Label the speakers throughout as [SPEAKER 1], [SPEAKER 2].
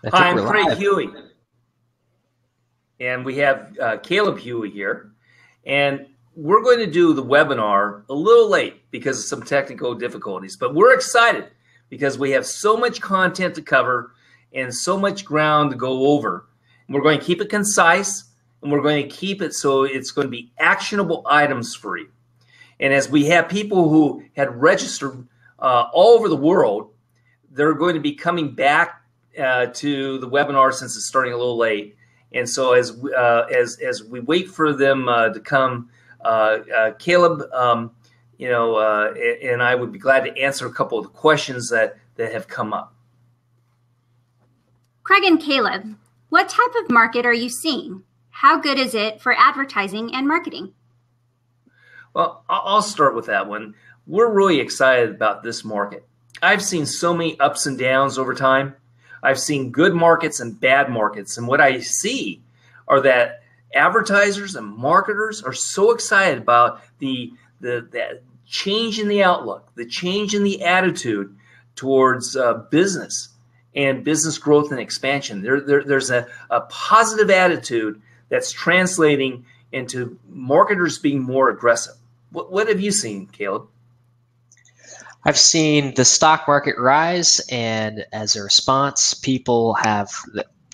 [SPEAKER 1] I
[SPEAKER 2] Hi,
[SPEAKER 1] think
[SPEAKER 2] I'm
[SPEAKER 1] we're
[SPEAKER 2] Craig
[SPEAKER 1] live.
[SPEAKER 2] Huey, and we have Caleb Huey here. And we're going to do the webinar a little late because of some technical difficulties, but we're excited because we have so much content to cover and so much ground to go over. And we're going to keep it concise, and we're going to keep it so it's going to be actionable items for you. And as we have people who had registered all over the world, they're going to be coming back to the webinar since it's starting a little late. And so as we wait for them to come, Caleb, and I would be glad to answer a couple of the questions that have come up.
[SPEAKER 3] Craig and Caleb, what type of market are you seeing? How good is it for advertising and marketing?
[SPEAKER 2] Well, I'll start with that one. We're really excited about this market. I've seen so many ups and downs over time. I've seen good markets and bad markets. And what I see are that advertisers and marketers are so excited about the change in the outlook, the change in the attitude towards business and business growth and expansion. There's a positive attitude that's translating into marketers being more aggressive. What have you seen, Caleb?
[SPEAKER 1] I've seen the stock market rise, and as a response,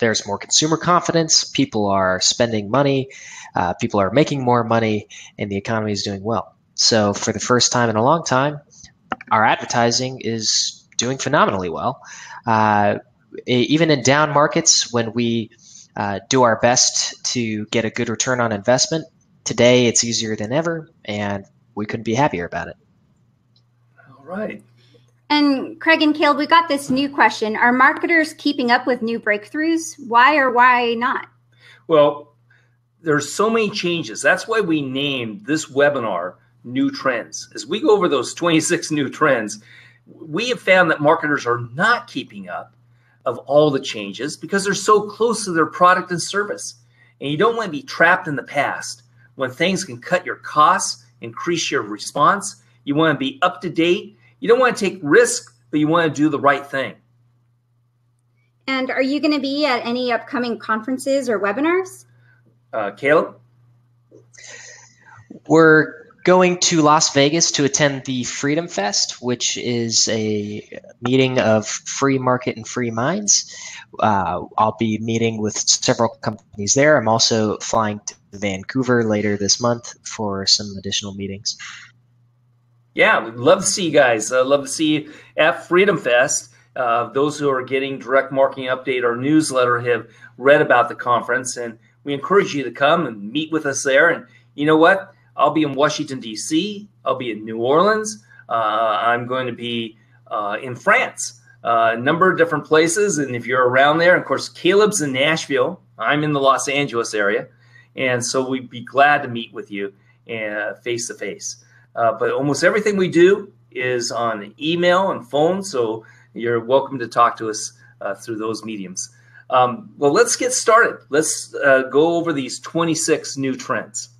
[SPEAKER 1] there's more consumer confidence, people are spending money, people are making more money, and the economy is doing well. So for the first time in a long time, our advertising is doing phenomenally well. Even in down markets, when we do our best to get a good return on investment, today it's easier than ever, and we couldn't be happier about it.
[SPEAKER 2] All right.
[SPEAKER 3] And Craig and Caleb, we got this new question. Are marketers keeping up with new breakthroughs? Why or why not?
[SPEAKER 2] Well, there's so many changes. That's why we named this webinar New Trends. As we go over those 26 new trends, we have found that marketers are not keeping up of all the changes because they're so close to their product and service. And you don't want to be trapped in the past when things can cut your costs, increase your response. You want to be up to date. You don't want to take risks, but you want to do the right thing.
[SPEAKER 3] And are you going to be at any upcoming conferences or webinars?
[SPEAKER 2] Caleb?
[SPEAKER 1] We're going to Las Vegas to attend the Freedom Fest, which is a meeting of free market and free minds. I'll be meeting with several companies there. I'm also flying to Vancouver later this month for some additional meetings.
[SPEAKER 2] Yeah, we'd love to see you guys. Love to see you at Freedom Fest. Those who are getting Direct Marketing Update, our newsletter, have read about the conference, and we encourage you to come and meet with us there. And you know what? I'll be in Washington, D.C. I'll be in New Orleans. I'm going to be in France, a number of different places. And if you're around there, and of course, Caleb's in Nashville. I'm in the Los Angeles area. And so we'd be glad to meet with you face to face. But almost everything we do is on email and phone, so you're welcome to talk to us through those mediums. Well, let's get started. Let's go over these 26 new trends.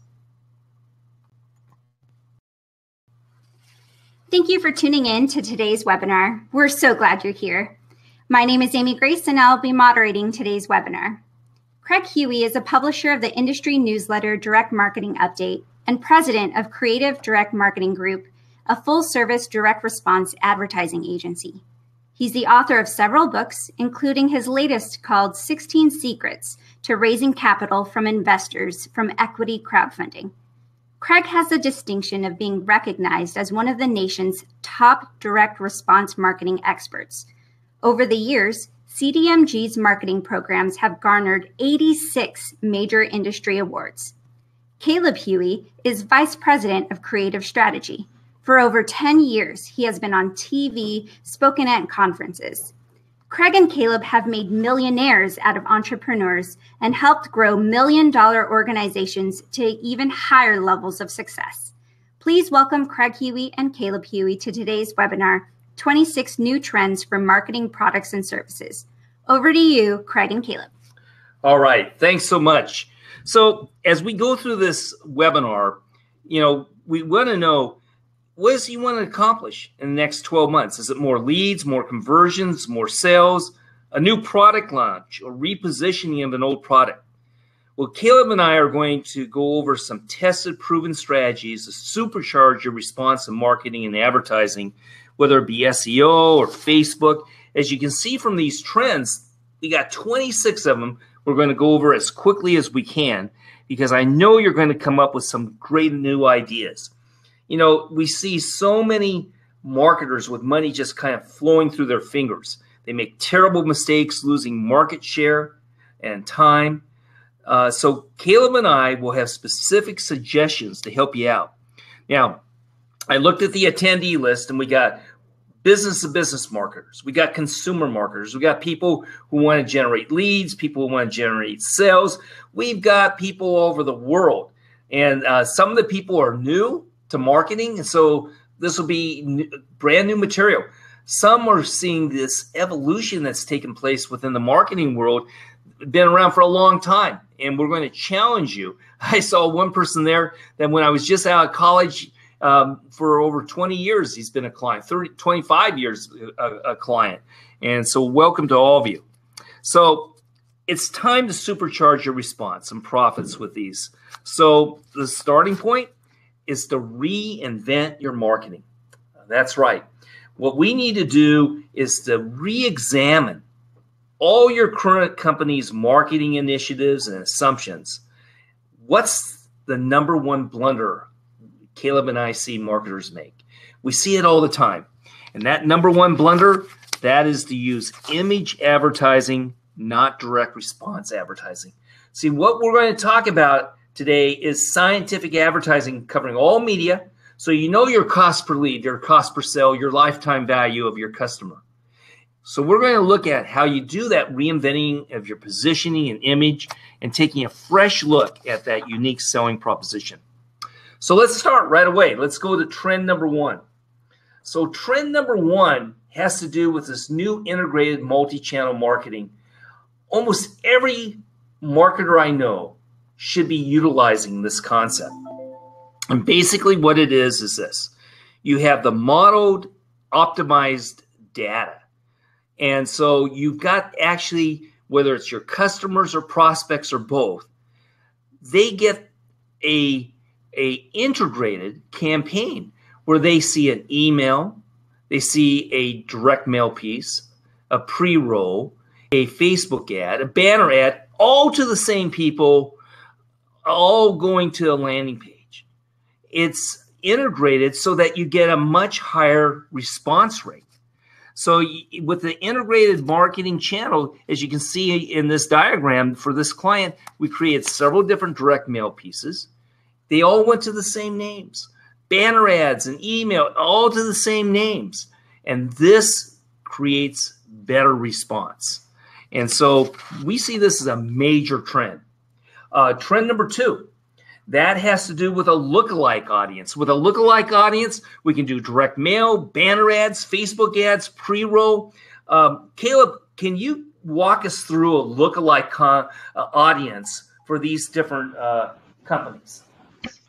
[SPEAKER 3] Thank you for tuning in to today's webinar. We're so glad you're here. My name is Amy Grace, and I'll be moderating today's webinar. Craig Huey is a publisher of the industry newsletter Direct Marketing Update and president of Creative Direct Marketing Group, a full-service direct response advertising agency. He's the author of several books, including his latest called 16 Secrets to Raising Capital from Investors from Equity Crowdfunding. Craig has the distinction of being recognized as one of the nation's top direct response marketing experts. Over the years, CDMG's marketing programs have garnered 86 major industry awards. Caleb Huey is Vice President of Creative Strategy. For over 10 years, he has been on TV, spoken at conferences. Craig and Caleb have made millionaires out of entrepreneurs and helped grow million-dollar organizations to even higher levels of success. Please welcome Craig Huey and Caleb Huey to today's webinar, 26 New Trends for Marketing Products and Services. Over to you, Craig and Caleb.
[SPEAKER 2] All right. Thanks so much. So as we go through this webinar, we want to know, what does he want to accomplish in the next 12 months? Is it more leads, more conversions, more sales, a new product launch, or repositioning of an old product. Well, Caleb and I are going to go over some tested, proven strategies to supercharge your response in marketing and advertising, whether it be SEO or Facebook. As you can see from these trends, we got 26 of them. We're going to go over as quickly as we can because I know you're going to come up with some great new ideas. You know, we see so many marketers with money just kind of flowing through their fingers. They make terrible mistakes, losing market share and time. So Caleb and I will have specific suggestions to help you out. Now, I looked at the attendee list, and we got business-to-business marketers. We got consumer marketers. We got people who want to generate leads, people who want to generate sales. We've got people all over the world. And some of the people are new to marketing, and so this will be brand new material. Some are seeing this evolution that's taken place within the marketing world, been around for a long time, and we're going to challenge you. I saw one person there that when I was just out of college for over 20 years, he's been a client, 25 years a client. And so welcome to all of you. So it's time to supercharge your response and profits with these. So the starting point is to reinvent your marketing. That's right. What we need to do is to re-examine all your current company's marketing initiatives and assumptions. What's the number one blunder Caleb and I see marketers make? We see it all the time. And that number one blunder, that is to use image advertising, not direct response advertising. See, what we're going to talk about today is scientific advertising covering all media. So you know your cost per lead, your cost per sale, your lifetime value of your customer. So we're going to look at how you do that reinventing of your positioning and image and taking a fresh look at that unique selling proposition. So let's start right away. Let's go to trend number one. So trend number one has to do with this new integrated multi-channel marketing. Almost every marketer I know should be utilizing this concept. And basically what it is this. You have the modeled, optimized data. And so you've got actually, whether it's your customers or prospects or both, they get a integrated campaign where they see an email, they see a direct mail piece, a pre-roll, a Facebook ad, a banner ad, all to the same people, all going to a landing page. It's integrated so that you get a much higher response rate. So with the integrated marketing channel, as you can see in this diagram for this client, we created several different direct mail pieces. They all went to the same names. Banner ads and email, all to the same names. And this creates better response. And so we see this as a major trend. Trend number two, that has to do with a lookalike audience. With a lookalike audience, we can do direct mail, banner ads, Facebook ads, pre-roll. Caleb, can you walk us through a lookalike audience for these different companies?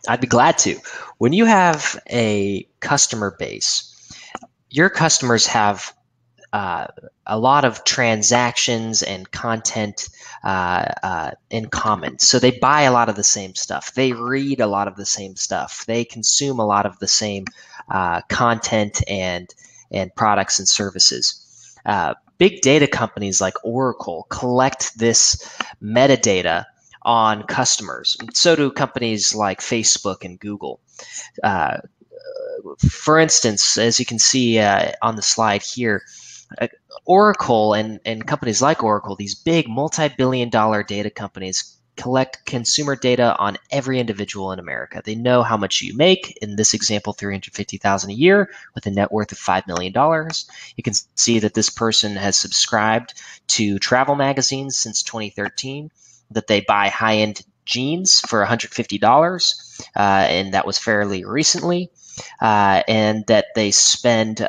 [SPEAKER 1] I'd be glad to. When you have a customer base, your customers have a lot of transactions and content in common. So they buy a lot of the same stuff. They read a lot of the same stuff. They consume a lot of the same content and products and services. Big data companies like Oracle collect this metadata on customers. So do companies like Facebook and Google. For instance, as you can see on the slide here, Oracle and companies like Oracle, these big multi-billion-dollar data companies, collect consumer data on every individual in America. They know how much you make, in this example, $350,000 a year with a net worth of $5 million. You can see that this person has subscribed to travel magazines since 2013, that they buy high-end jeans for $150, and that was fairly recently. And that they spend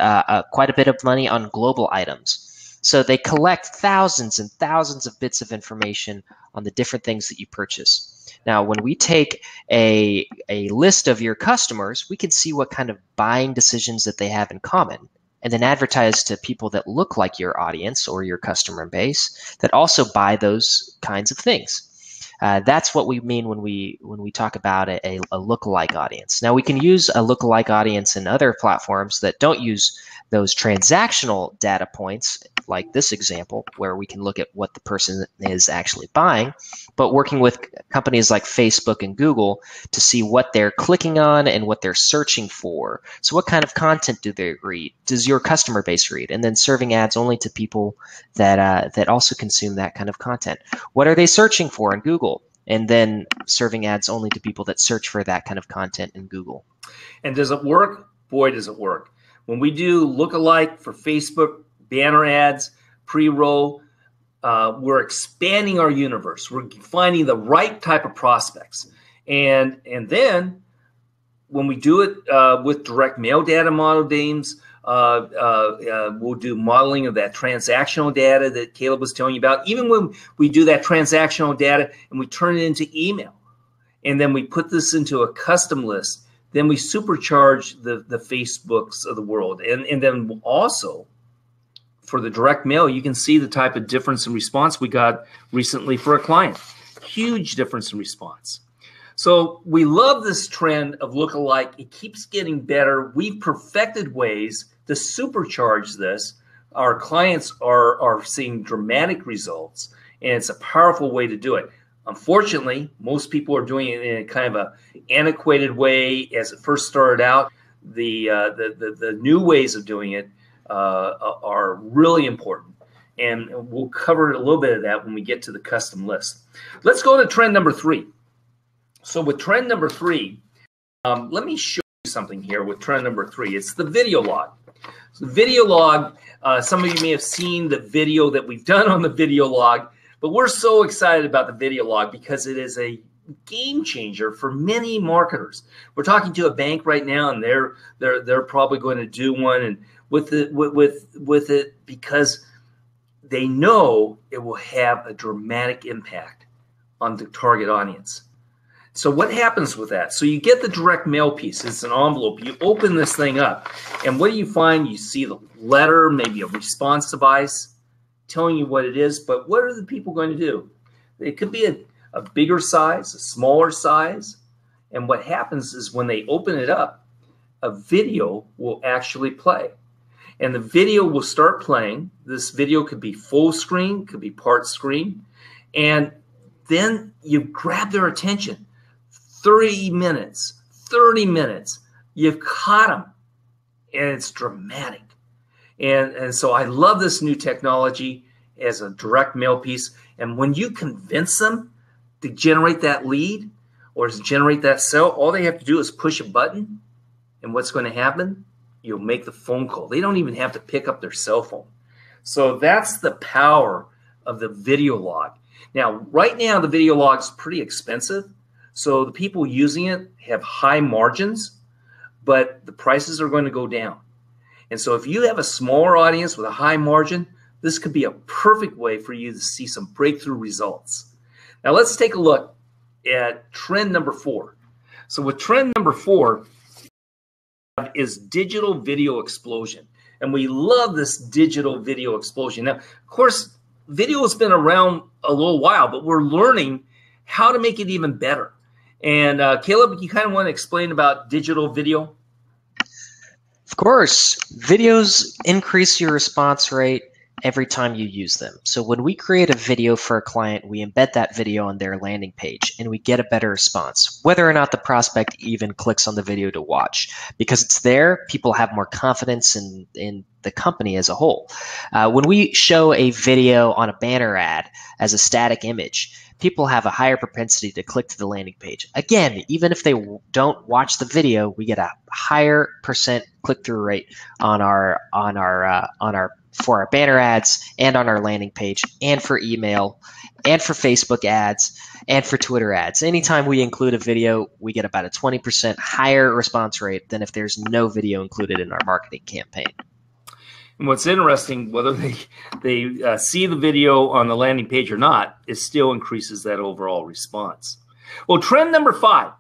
[SPEAKER 1] quite a bit of money on global items. So they collect thousands and thousands of bits of information on the different things that you purchase. Now, when we take a list of your customers, we can see what kind of buying decisions that they have in common. and then advertise to people that look like your audience or your customer base that also buy those kinds of things. That's what we mean when we talk about a lookalike audience. Now, we can use a lookalike audience in other platforms that don't use those transactional data points, like this example, where we can look at what the person is actually buying, but working with companies like Facebook and Google to see what they're clicking on and what they're searching for. So what kind of content do they read? Does your customer base read? And then serving ads only to people that also consume that kind of content. What are they searching for in Google? And then serving ads only to people that search for that kind of content in Google.
[SPEAKER 2] And does it work? Boy, does it work. When we do lookalike for Facebook, banner ads, pre-roll, we're expanding our universe. We're finding the right type of prospects. And then when we do it with direct mail data model names, we'll do modeling of that transactional data that Caleb was telling you about. Even when we do that transactional data and we turn it into email, and then we put this into a custom list, then we supercharge the Facebooks of the world. And then also for the direct mail, you can see the type of difference in response we got recently for a client. Huge difference in response. So we love this trend of lookalike. It keeps getting better. We've perfected ways to supercharge this. Our clients are seeing dramatic results, and it's a powerful way to do it. Unfortunately, most people are doing it in a kind of a antiquated way as it first started out. The new ways of doing it are really important, and we'll cover a little bit of that when we get to the custom list. Let's go to trend number 3. So with trend number 3, let me show you something here with trend number 3. It's the video log. So the video log, some of you may have seen the video that we've done on the video log, but we're so excited about the video log because it is a game changer for many marketers. We're talking to a bank right now, and they're probably going to do one, and with it because they know it will have a dramatic impact on the target audience. So what happens with that? So you get the direct mail piece. It's an envelope. You open this thing up, and what do you find? You see the letter, maybe a response device telling you what it is, but what are the people going to do? It could be a bigger size, a smaller size, and what happens is when they open it up, a video will actually play. And the video will start playing. This video could be full screen, could be part screen, and then you grab their attention. 30 minutes, 30 minutes, you've caught them, and it's dramatic. And so I love this new technology as a direct mail piece. And when you convince them to generate that lead or to generate that sale, all they have to do is push a button, and what's going to happen? You'll make the phone call. They don't even have to pick up their cell phone. So that's the power of the video log. Now, right now, the video log is pretty expensive. So the people using it have high margins, but the prices are going to go down. And so if you have a smaller audience with a high margin, this could be a perfect way for you to see some breakthrough results. Now let's take a look at trend number 4. So with trend number 4 is digital video explosion. And we love this digital video explosion. Now, of course, video has been around a little while, but we're learning how to make it even better. And Caleb, you kind of want to explain about digital video?
[SPEAKER 1] Of course. Videos increase your response rate every time you use them. So when we create a video for a client, we embed that video on their landing page and we get a better response, whether or not the prospect even clicks on the video to watch. Because it's there, people have more confidence in the company as a whole. When we show a video on a banner ad as a static image, people have a higher propensity to click to the landing page. Again, even if they don't watch the video, we get a higher percent click-through rate on our for our banner ads and on our landing page and for email and for Facebook ads and for Twitter ads. Anytime we include a video, we get about a 20% higher response rate than if there's no video included in our marketing campaign.
[SPEAKER 2] And what's interesting, whether they see the video on the landing page or not, it still increases that overall response. Well, trend number 5.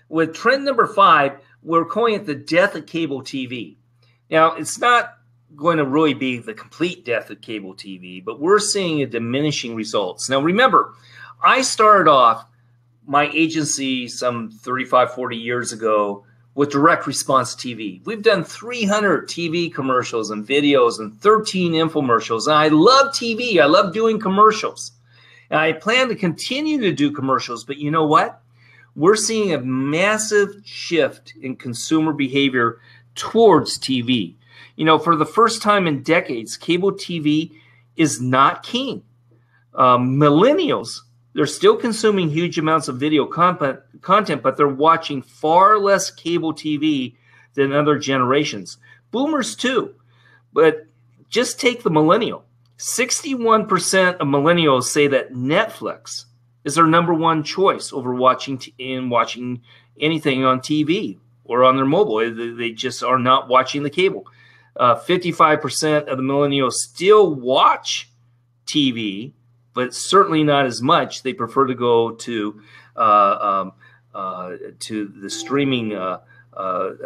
[SPEAKER 2] With trend number 5, we're calling it the death of cable TV. Now, it's not going to really be the complete death of cable TV, but we're seeing a diminishing results. Now, remember, I started off my agency some 35, 40 years ago with direct response TV. We've done 300 TV commercials and videos and 13 infomercials. And I love TV. I love doing commercials. And I plan to continue to do commercials, but you know what? We're seeing a massive shift in consumer behavior towards TV. You know, for the first time in decades, cable TV is not king. Millennials, they're still consuming huge amounts of video content, but they're watching far less cable TV than other generations. Boomers too, but just take the millennial. 61% of millennials say that Netflix is their number one choice over watching anything on TV or on their mobile. They just are not watching the cable. 55% of the millennials still watch TV, but certainly not as much. They prefer to go to the streaming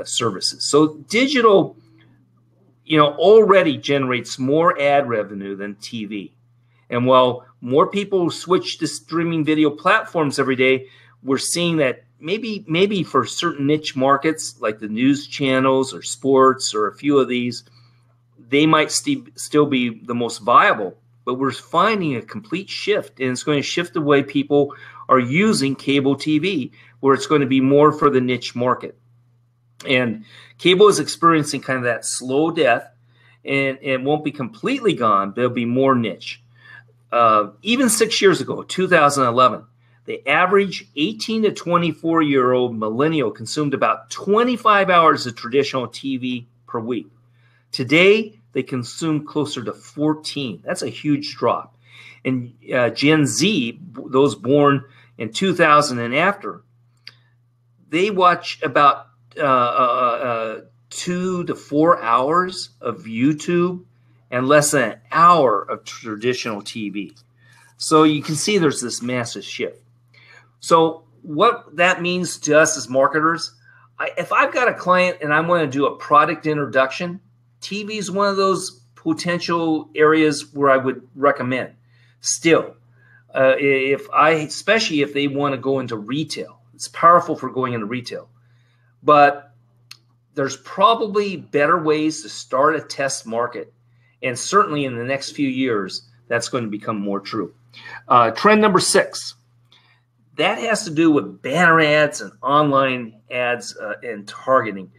[SPEAKER 2] services. So digital, you know, already generates more ad revenue than TV. And while more people switch to streaming video platforms every day, we're seeing that maybe for certain niche markets like the news channels or sports or a few of these, they might still be the most viable. But we're finding a complete shift, and it's going to shift the way people are using cable TV, where it's going to be more for the niche market. And cable is experiencing kind of that slow death, and it won't be completely gone, but it'll be more niche. Even 6 years ago, 2011, the average 18 to 24-year-old millennial consumed about 25 hours of traditional TV per week. Today, they consume closer to 14. That's a huge drop. And Gen Z, those born in 2000 and after, they watch about 2 to 4 hours of YouTube and less than an hour of traditional TV. So you can see there's this massive shift. So what that means to us as marketers, if I've got a client and I want to do a product introduction, TV is one of those potential areas where I would recommend. Still, especially if they want to go into retail, it's powerful for going into retail. But there's probably better ways to start a test market, and certainly in the next few years, that's going to become more true. Trend number 6, that has to do with banner ads and online ads and targeting.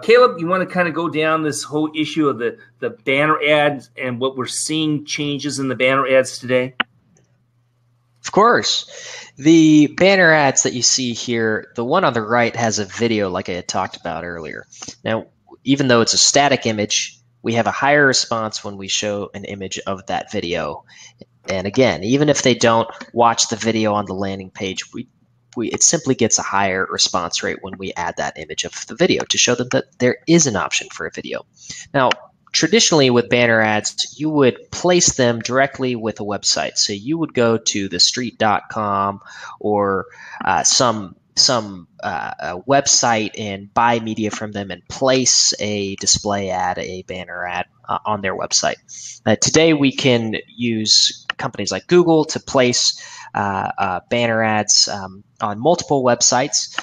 [SPEAKER 2] Caleb, you want to kind of go down this whole issue of the banner ads and what we're seeing changes in the banner ads today?
[SPEAKER 1] Of course. The banner ads that you see here, the one on the right has a video like I had talked about earlier. Now, even though it's a static image, we have a higher response when we show an image of that video. And again, even if they don't watch the video on the landing page, it simply gets a higher response rate when we add that image of the video to show them that there is an option for a video. Now, traditionally with banner ads, you would place them directly with a website. So you would go to thestreet.com or some website and buy media from them and place a display ad, a banner ad on their website. Today we can use companies like Google to place banner ads on multiple websites.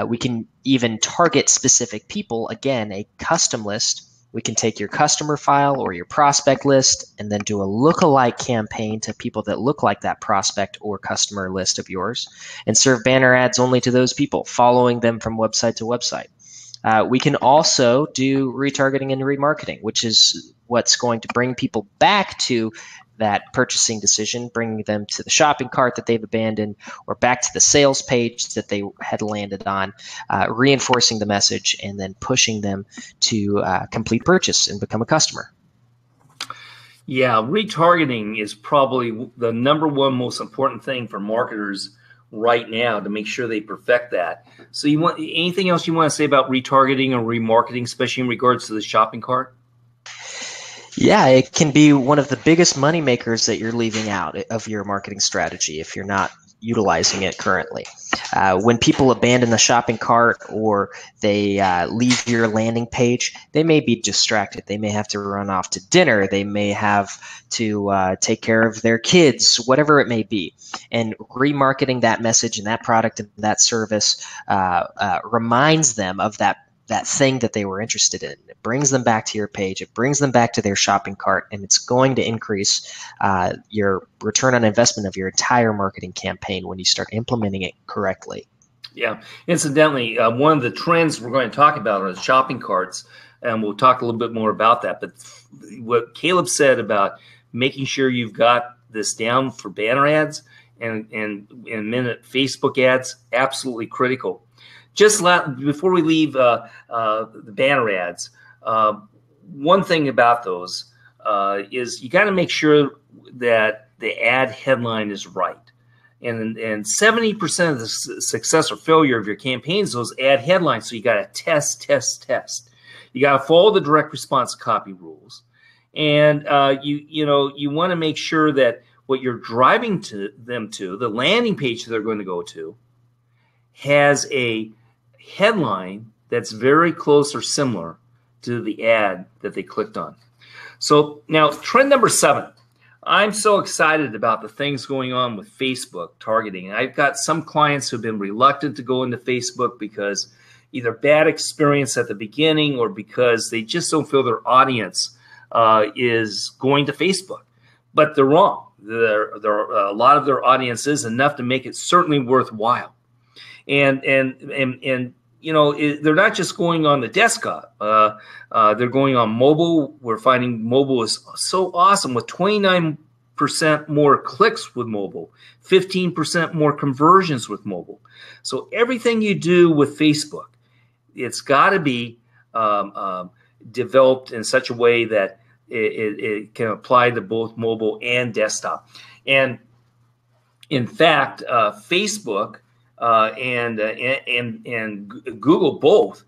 [SPEAKER 1] We can even target specific people. Again, a custom list. We can take your customer file or your prospect list and then do a lookalike campaign to people that look like that prospect or customer list of yours and serve banner ads only to those people, following them from website to website. We can also do retargeting and remarketing, which is what's going to bring people back to that purchasing decision, bringing them to the shopping cart that they've abandoned or back to the sales page that they had landed on, reinforcing the message and then pushing them to complete purchase and become a customer.
[SPEAKER 2] Yeah, retargeting is probably the number one most important thing for marketers right now to make sure they perfect that. So you want anything else you want to say about retargeting or remarketing, especially in regards to the shopping cart?
[SPEAKER 1] Yeah, it can be one of the biggest money makers that you're leaving out of your marketing strategy if you're not utilizing it currently. When people abandon the shopping cart or they leave your landing page, they may be distracted. They may have to run off to dinner. They may have to take care of their kids, whatever it may be. And remarketing that message and that product and that service reminds them of that thing that they were interested in. It brings them back to your page. It brings them back to their shopping cart, and it's going to increase your return on investment of your entire marketing campaign when you start implementing it correctly.
[SPEAKER 2] Yeah. Incidentally, one of the trends we're going to talk about are the shopping carts, and we'll talk a little bit more about that. But what Caleb said about making sure you've got this down for banner ads and minute Facebook ads, absolutely critical. Just before we leave the banner ads, one thing about those is you got to make sure that the ad headline is right. And 70% of the success or failure of your campaigns, those ad headlines. So you got to test. You got to follow the direct response copy rules, and you want to make sure that what you're driving them to, the landing page that they're going to go to, has a headline that's very close or similar to the ad that they clicked on. So now trend number 7. I'm so excited about the things going on with Facebook targeting. I've got some clients who've been reluctant to go into Facebook because either bad experience at the beginning or because they just don't feel their audience is going to Facebook. But they're wrong. A lot of their audience is enough to make it certainly worthwhile. And they're not just going on the desktop. They're going on mobile. We're finding mobile is so awesome with 29% more clicks with mobile, 15% more conversions with mobile. So everything you do with Facebook, it's got to be developed in such a way that it can apply to both mobile and desktop. And in fact, Facebook and Google both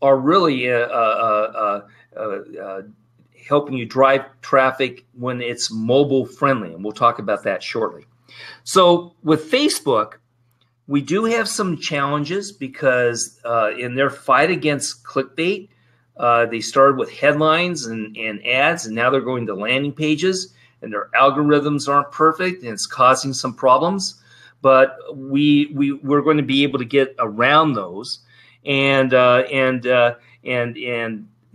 [SPEAKER 2] are really helping you drive traffic when it's mobile friendly, and we'll talk about that shortly. So with Facebook, we do have some challenges because in their fight against clickbait, they started with headlines and ads, and now they're going to landing pages, and their algorithms aren't perfect, and it's causing some problems. But we're going to be able to get around those, and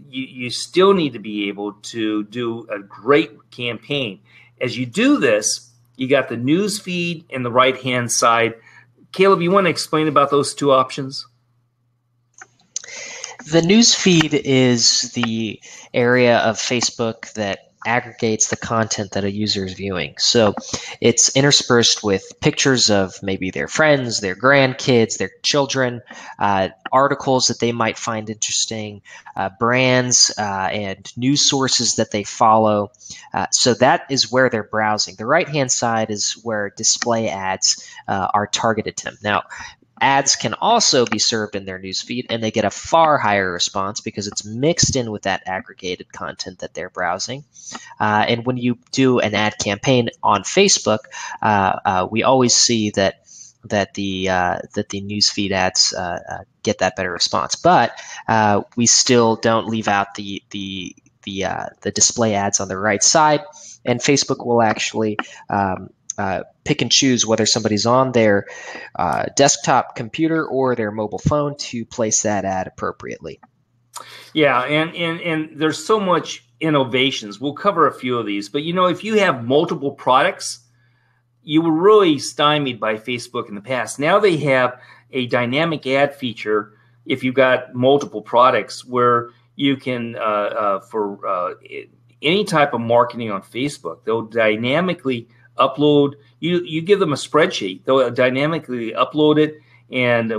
[SPEAKER 2] you still need to be able to do a great campaign. As you do this, you got the news feed and the right-hand side. Caleb, you want to explain about those two options?
[SPEAKER 1] The news feed is the area of Facebook that aggregates the content that a user is viewing. So it's interspersed with pictures of maybe their friends, their grandkids, their children, articles that they might find interesting, brands and news sources that they follow. So that is where they're browsing. The right-hand side is where display ads are targeted to them. Now, ads can also be served in their newsfeed, and they get a far higher response because it's mixed in with that aggregated content that they're browsing. And when you do an ad campaign on Facebook, we always see that the newsfeed ads get that better response. But we still don't leave out the display ads on the right side, and Facebook will actually pick and choose whether somebody's on their desktop computer or their mobile phone to place that ad appropriately.
[SPEAKER 2] Yeah, and there's so much innovations. We'll cover a few of these, but if you have multiple products, you were really stymied by Facebook in the past. Now they have a dynamic ad feature if you've got multiple products where you can, for any type of marketing on Facebook, they'll dynamically upload. You give them a spreadsheet, they'll dynamically upload it, and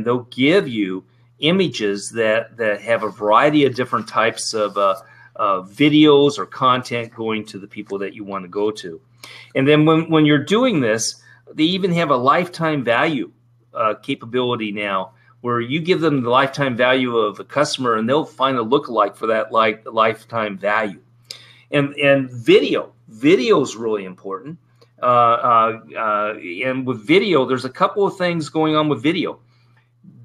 [SPEAKER 2] they'll give you images that have a variety of different types of videos or content going to the people that you want to go to. And then when you're doing this, they even have a lifetime value capability now, where you give them the lifetime value of a customer, and they'll find a lookalike for that lifetime value. And video is really important. And with video, there's a couple of things going on with video.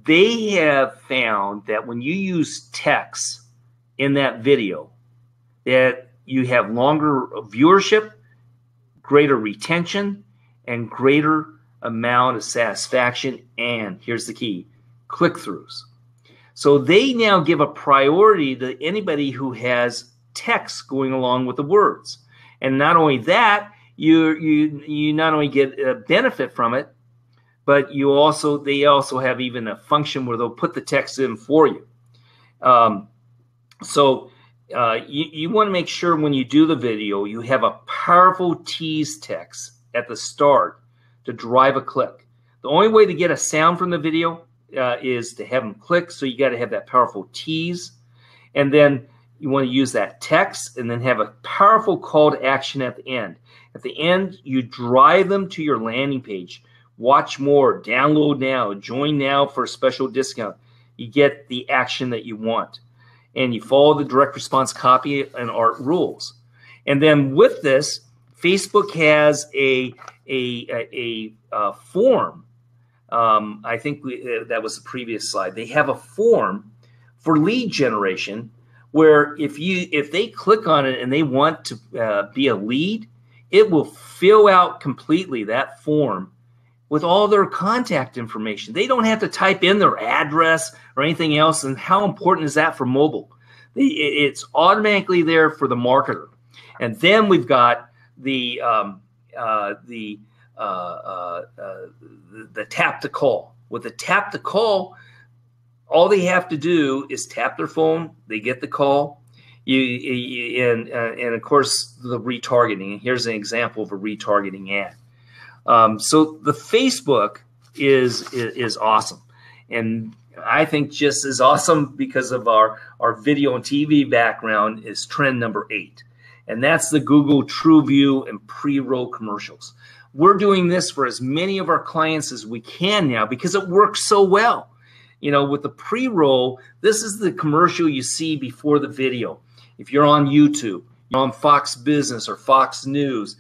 [SPEAKER 2] They have found that when you use text in that video, that you have longer viewership, greater retention, and greater amount of satisfaction. And here's the key, click-throughs. So they now give a priority to anybody who has text going along with the words. And not only that, you not only get a benefit from it, but they also have even a function where they'll put the text in for you. So you want to make sure when you do the video, you have a powerful tease text at the start to drive a click. The only way to get a sound from the video is to have them click. So you got to have that powerful tease. And then you want to use that text and then have a powerful call to action at the end. At the end, you drive them to your landing page. Watch more, download now, join now for a special discount. You get the action that you want. And you follow the direct response copy and art rules. And then with this, Facebook has a form. I think that was the previous slide. They have a form for lead generation where if they click on it and they want to be a lead, it will fill out completely that form with all their contact information. They don't have to type in their address or anything else. And how important is that for mobile? It's automatically there for the marketer. And then we've got the tap to call. With the tap to call, all they have to do is tap their phone. They get the call. And of course, the retargeting. Here's an example of a retargeting ad. So the Facebook is awesome, and I think just as awesome because of our video and TV background is trend number 8, and that's the Google TrueView and pre-roll commercials. We're doing this for as many of our clients as we can now because it works so well. You know, with the pre-roll, this is the commercial you see before the video. If you're on YouTube, you're on Fox Business or Fox News,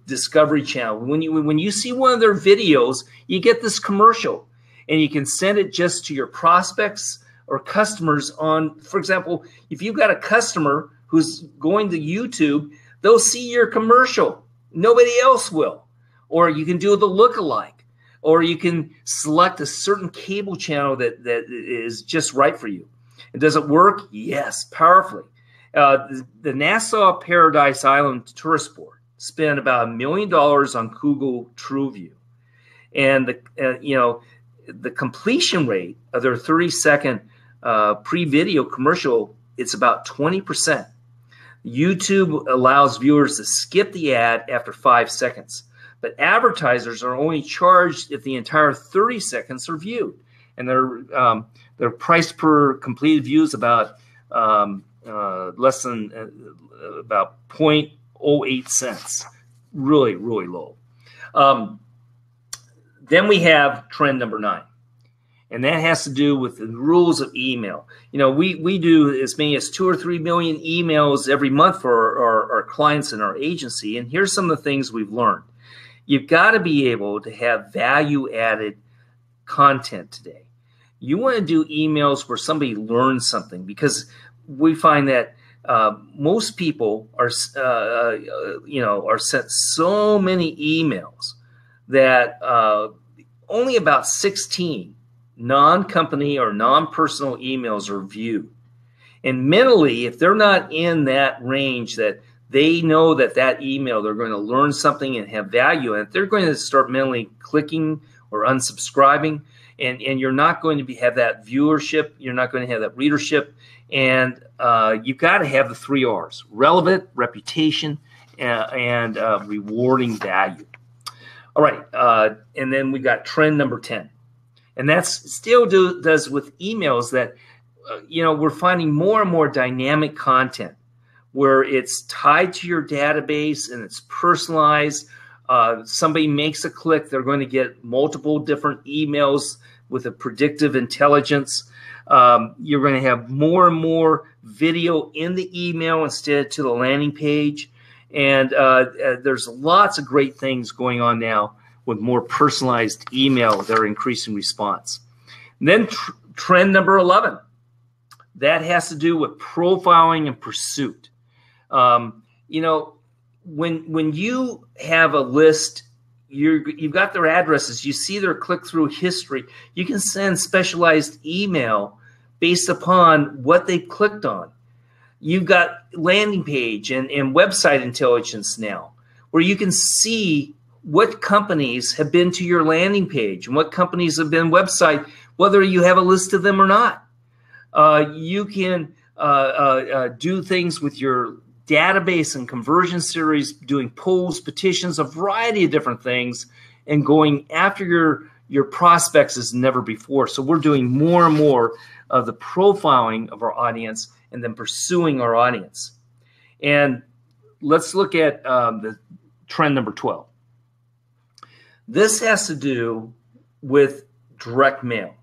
[SPEAKER 2] Discovery Channel. When you see one of their videos, you get this commercial, and you can send it just to your prospects or customers on, for example, if you've got a customer who's going to YouTube, they'll see your commercial. Nobody else will. Or you can do the lookalike, or you can select a certain cable channel that is just right for you. And does it work? Yes, powerfully. The Nassau Paradise Island Tourist Board spent about $1 million on Google TrueView, and the completion rate of their 30-second pre-video commercial, it's about 20%. YouTube allows viewers to skip the ad after 5 seconds, but advertisers are only charged if the entire 30 seconds are viewed, and their price per completed view is about less than about 0.08 cents. Really, really low. Then we have trend number 9, and that has to do with the rules of email. You know, we do as many as 2 or 3 million emails every month for our clients in our agency, and here's some of the things we've learned. You've got to be able to have value-added content today. You want to do emails where somebody learns something, because we find that most people are sent so many emails that only about 16 non-company or non-personal emails are viewed. And mentally, if they're not in that range that they know that email, they're going to learn something and have value in it, they're going to start mentally clicking or unsubscribing, and you're not going to have that viewership, you're not going to have that readership, and you've got to have the 3 R's: relevant, reputation, and rewarding value. All right, and then we got trend number 10. And that's still does with emails that, we're finding more and more dynamic content where it's tied to your database and it's personalized. Somebody makes a click, they're going to get multiple different emails with a predictive intelligence. You're going to have more and more video in the email instead to the landing page. And there's lots of great things going on now with more personalized email that are increasing response. And then trend number 11, that has to do with profiling and pursuit. You know, when you have a list, you've got their addresses, you see their click-through history, you can send specialized email based upon what they clicked on. You've got landing page and website intelligence now, where you can see what companies have been to your landing page and what companies have been website, whether you have a list of them or not. You can do things with your database and conversion series, doing polls, petitions, a variety of different things, and going after your prospects as never before. So we're doing more and more of the profiling of our audience and then pursuing our audience. And let's look at the trend number 12. This has to do with direct mail,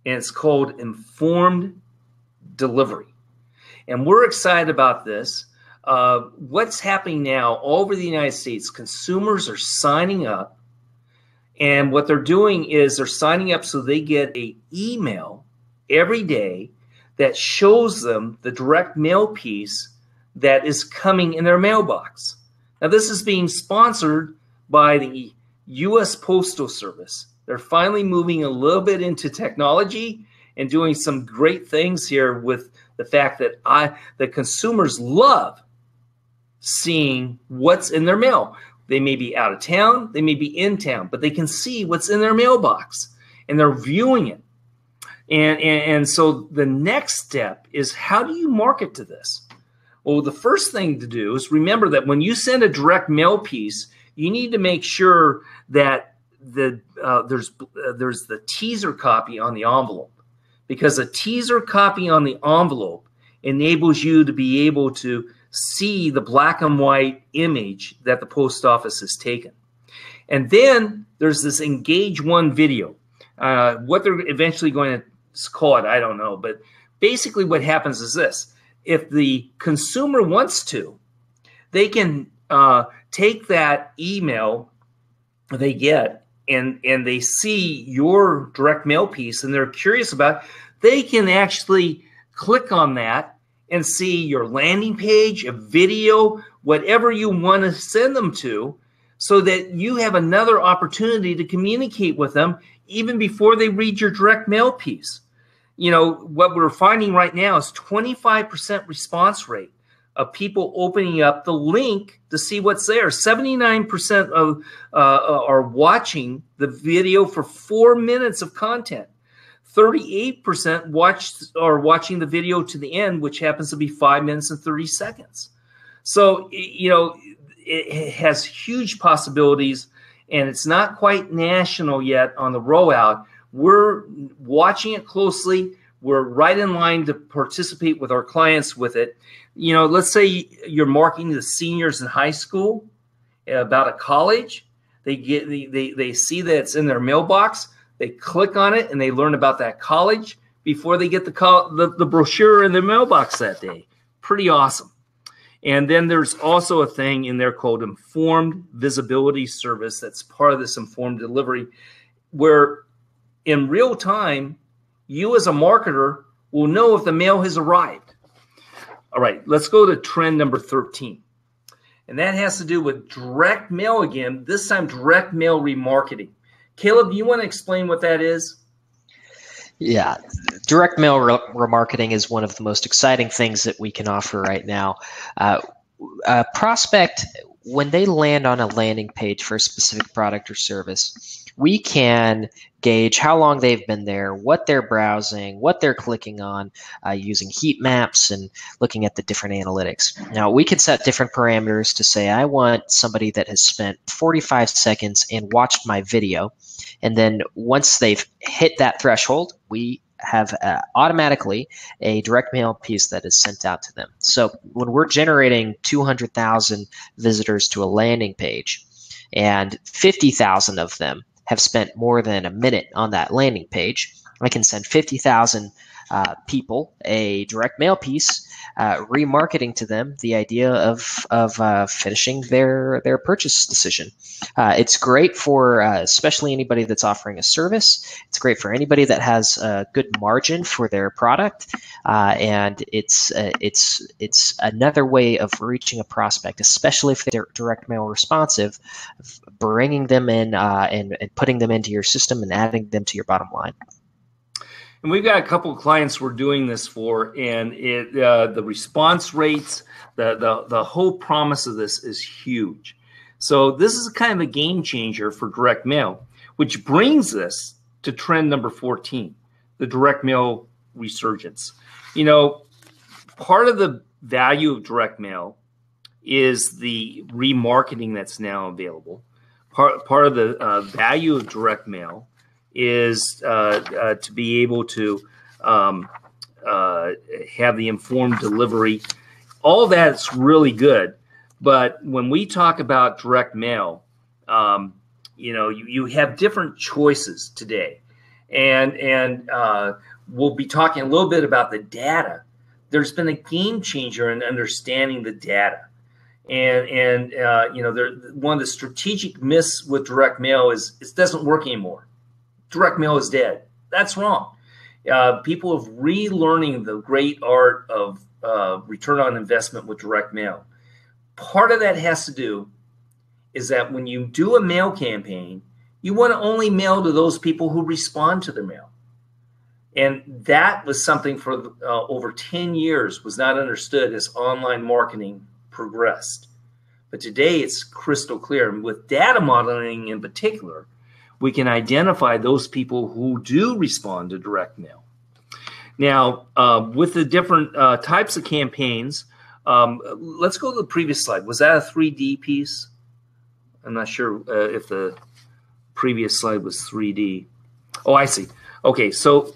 [SPEAKER 2] and it's called informed delivery. And we're excited about this. What's happening now all over the United States, consumers are signing up, and what they're doing is they're signing up so they get an email every day that shows them the direct mail piece that is coming in their mailbox. Now, this is being sponsored by the U.S. Postal Service. They're finally moving a little bit into technology and doing some great things here with the fact that the consumers love seeing what's in their mail. They may be out of town, they may be in town, but they can see what's in their mailbox and they're viewing it. And so the next step is, how do you market to this? Well, the first thing to do is remember that when you send a direct mail piece, you need to make sure that there's the teaser copy on the envelope, because a teaser copy on the envelope enables you to be able to see the black and white image that the post office has taken. And then there's this Engage One video. What they're eventually going to call it, I don't know. But basically what happens is this. If the consumer wants to, they can take that email they get and they see your direct mail piece and they're curious about it, they can actually click on that and see your landing page, a video, whatever you want to send them to, so that you have another opportunity to communicate with them even before they read your direct mail piece. You know, what we're finding right now is 25% response rate of people opening up the link to see what's there. 79% of are watching the video for 4 minutes of content. 38% are watching the video to the end, which happens to be 5 minutes and 30 seconds. So, you know, it has huge possibilities, and it's not quite national yet on the rollout. We're watching it closely. We're right in line to participate with our clients with it. You know, let's say you're marketing to seniors in high school about a college. They see that it's in their mailbox. They click on it and they learn about that college before they get the brochure in their mailbox that day. Pretty awesome. And then there's also a thing in there called Informed Visibility Service that's part of this informed delivery, where in real time, you as a marketer will know if the mail has arrived. All right, let's go to trend number 13. And that has to do with direct mail again, this time direct mail remarketing. Caleb, do you want to explain what that is?
[SPEAKER 1] Yeah, direct mail remarketing is one of the most exciting things that we can offer right now. A prospect, when they land on a landing page for a specific product or service, we can gauge how long they've been there, what they're browsing, what they're clicking on, using heat maps and looking at the different analytics. Now, we can set different parameters to say, I want somebody that has spent 45 seconds and watched my video. And then once they've hit that threshold, we have automatically a direct mail piece that is sent out to them. So when we're generating 200,000 visitors to a landing page and 50,000 of them have spent more than a minute on that landing page, I can send 50,000 people a direct mail piece, remarketing to them the idea of finishing their purchase decision. It's great for especially anybody that's offering a service. It's great for anybody that has a good margin for their product, and it's another way of reaching a prospect, especially if they're direct mail responsive, bringing them in and putting them into your system and adding them to your bottom line.
[SPEAKER 2] And we've got a couple of clients we're doing this for, and the response rates, the whole promise of this is huge. So this is kind of a game changer for direct mail, which brings us to trend number 14, the direct mail resurgence. You know, part of the value of direct mail is the remarketing that's now available. Part of the value of direct mail is to be able to have the informed delivery. All that's really good. But when we talk about direct mail, you know, you have different choices today. And we'll be talking a little bit about the data. There's been a game changer in understanding the data. And you know, one of the strategic myths with direct mail is it doesn't work anymore. Direct mail is dead. That's wrong. People are relearning the great art of return on investment with direct mail. Part of that has to do is that when you do a mail campaign, you want to only mail to those people who respond to the mail. And that was something for over 10 years was not understood as online marketing progressed. But today it's crystal clear. And with data modeling in particular, we can identify those people who do respond to direct mail. Now, with the different types of campaigns, let's go to the previous slide. Was that a 3D piece? I'm not sure if the previous slide was 3D. Oh, I see. Okay, so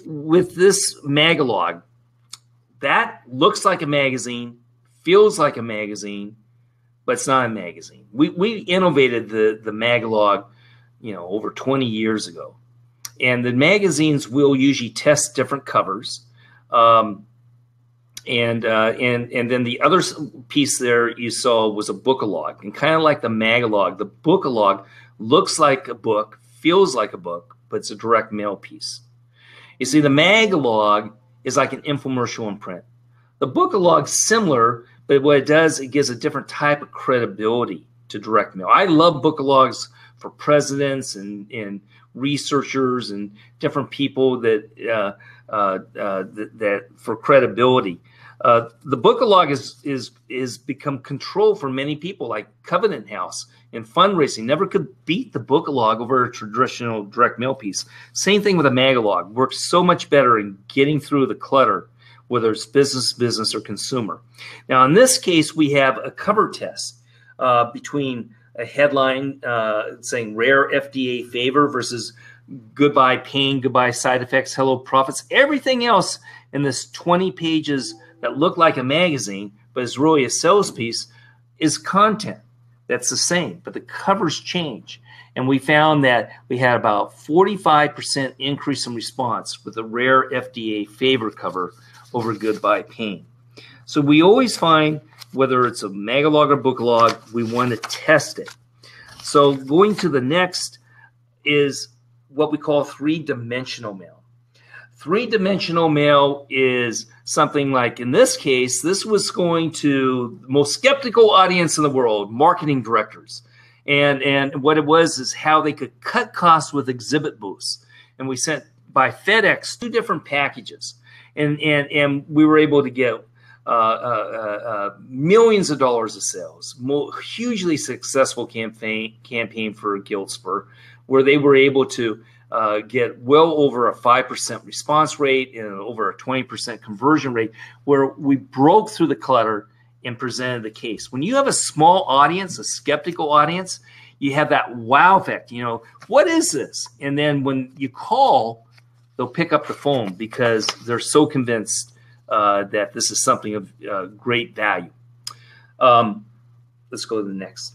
[SPEAKER 2] with this Magalog, that looks like a magazine, feels like a magazine, but it's not a magazine. We innovated the Magalog, you know, over 20 years ago. And the magazines will usually test different covers. And then the other piece there you saw was a Bookalog. And kind of like the Magalog, the Bookalog looks like a book, feels like a book, but it's a direct mail piece. You see, the Magalog is like an infomercial in print. The Bookalog's similar, but what it does, it gives a different type of credibility to direct mail. I love Bookalogs for presidents and researchers and different people that for credibility. The Bookalog is become control for many people, like Covenant House and fundraising never could beat the Bookalog over a traditional direct mail piece. Same thing with a Magalog. Works so much better in getting through the clutter, whether it's business or consumer. Now, in this case, we have a cover test between a headline saying rare FDA favor versus goodbye pain, goodbye side effects, hello profits. Everything else in this 20 pages that look like a magazine, but is really a sales piece, is content that's the same, but the covers change. And we found that we had about 45% increase in response with a rare FDA favor cover over goodbye pain. So we always find, whether it's a Magalog or Bookalog, we want to test it. So going to the next is what we call three-dimensional mail. Three-dimensional mail is something like, in this case, this was going to the most skeptical audience in the world, marketing directors. And what it was is how they could cut costs with exhibit booths. And we sent by FedEx 2 different packages. And we were able to get millions of dollars of sales, hugely successful campaign for Guildspur, where they were able to get well over a 5% response rate and over a 20% conversion rate, where we broke through the clutter and presented the case. When you have a small audience, a skeptical audience, you have that wow effect. You know, what is this? And then when you call, they'll pick up the phone because they're so convinced that this is something of great value. Let's go to the next.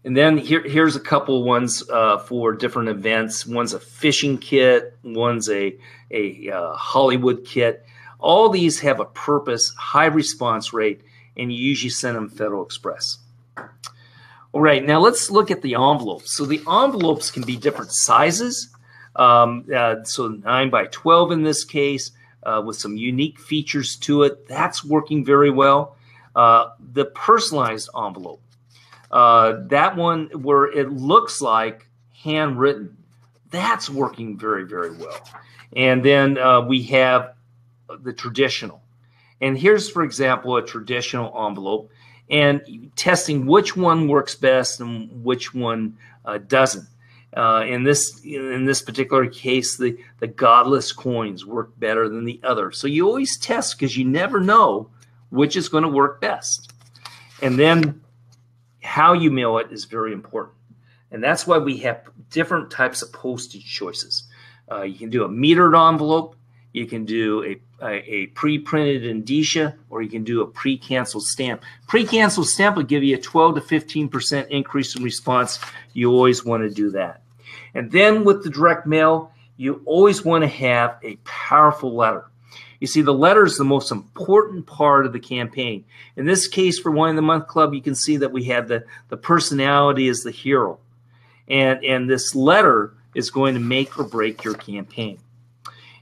[SPEAKER 2] And then here's a couple ones for different events. One's a fishing kit. One's a Hollywood kit. All these have a purpose, high response rate, and you usually send them Federal Express. All right, now let's look at the envelopes. So the envelopes can be different sizes. So 9 by 12 in this case, with some unique features to it. That's working very well. The personalized envelope, that one where it looks like handwritten, that's working very, very well. And then we have the traditional. And here's, for example, a traditional envelope, and testing which one works best and which one doesn't. In this particular case, the godless coins work better than the other. So you always test because you never know which is going to work best. And then how you mail it is very important. And that's why we have different types of postage choices. You can do a metered envelope, you can do a pre-printed indicia, or you can do a pre-canceled stamp. Pre-canceled stamp will give you a 12 to 15% increase in response. You always want to do that. And then with the direct mail, you always want to have a powerful letter. You see, the letter is the most important part of the campaign. In this case, for Wine of the Month Club, you can see that we have the personality as the hero. And this letter is going to make or break your campaign.